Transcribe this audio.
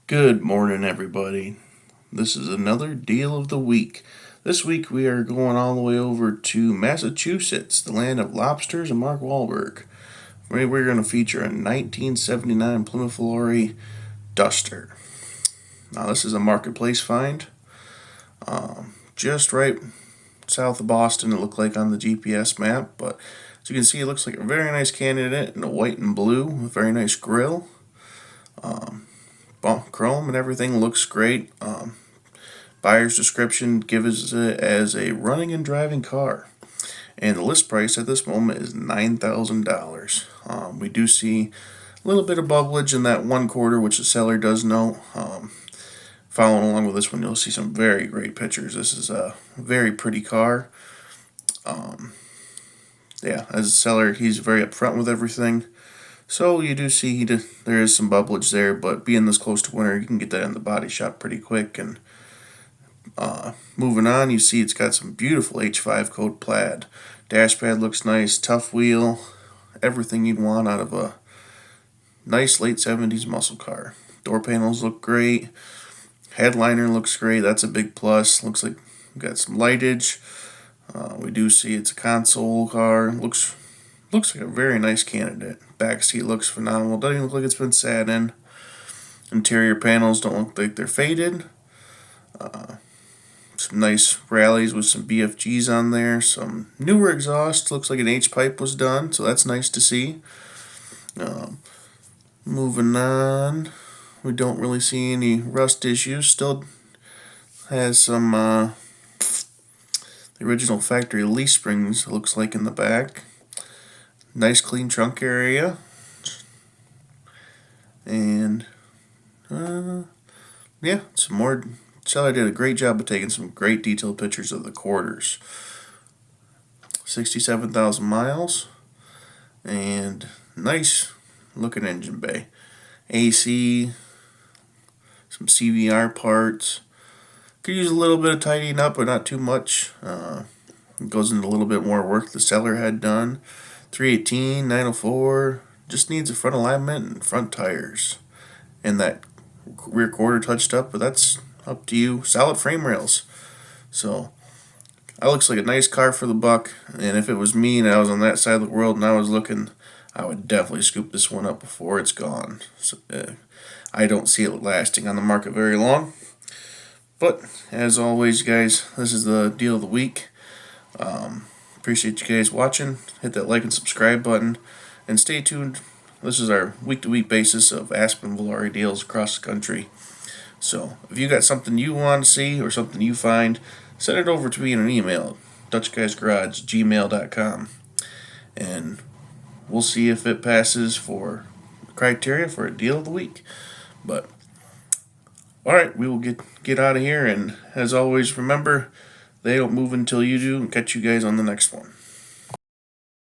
Good morning, everybody. This is another deal of the week. This week we are going all the way over to Massachusetts, the land of lobsters and Mark Wahlberg. We're going to feature a 1979 Plymouth Volare Duster. Now, this is a marketplace find, just right south of Boston, it looked like on the GPS map, but as you can see, it looks like a very nice candidate in a white and blue, a very nice grill. Chrome and everything looks great. Buyer's description gives it as a running and driving car, and the list price at this moment is $9,000. We do see a little bit of bubblage in that one quarter, which the seller does know. Following along with this one, you'll see some very great pictures. This is a very pretty car. As a seller, he's very upfront with everything. So you do see there is some bubblage there, but being this close to winter, you can get that in the body shop pretty quick. And moving on, you see it's got some beautiful H5 coat plaid. Dash pad looks nice, tough wheel, everything you'd want out of a nice late 70s muscle car. Door panels look great. Headliner looks great. That's a big plus. Looks like we've got some lightage. We do see it's a console car. Looks like a very nice candidate. Back seat looks phenomenal. Doesn't even look like it's been sat in. Interior panels don't look like they're faded. Some nice rallies with some BFGs on there. Some newer exhaust. Looks like an H-pipe was done, so that's nice to see. Moving on. We don't really see any rust issues. Still has some the original factory leaf springs, it looks like, in the back. Nice clean trunk area. And some more. Seller did a great job of taking some great detailed pictures of the quarters. 67,000 miles. And nice looking engine bay. AC, some CVR parts. Could use a little bit of tidying up, but not too much. It goes into a little bit more work the seller had done. 318, 904, just needs a front alignment and front tires. And that rear quarter touched up, but that's up to you. Solid frame rails. So, that looks like a nice car for the buck. And if it was me and I was on that side of the world and I was looking, I would definitely scoop this one up before it's gone. So, I don't see it lasting on the market very long. But, as always, guys, this is the deal of the week. Appreciate you guys watching. Hit that like and subscribe button. And stay tuned. This is our week-to-week basis of Aspen Volare deals across the country. So, if you got something you want to see or something you find, send it over to me in an email. DutchGuysGarage@gmail.com. And we'll see if it passes for criteria for a deal of the week. But alright, we will get out of here, and as always, remember, they don't move until you do, and catch you guys on the next one.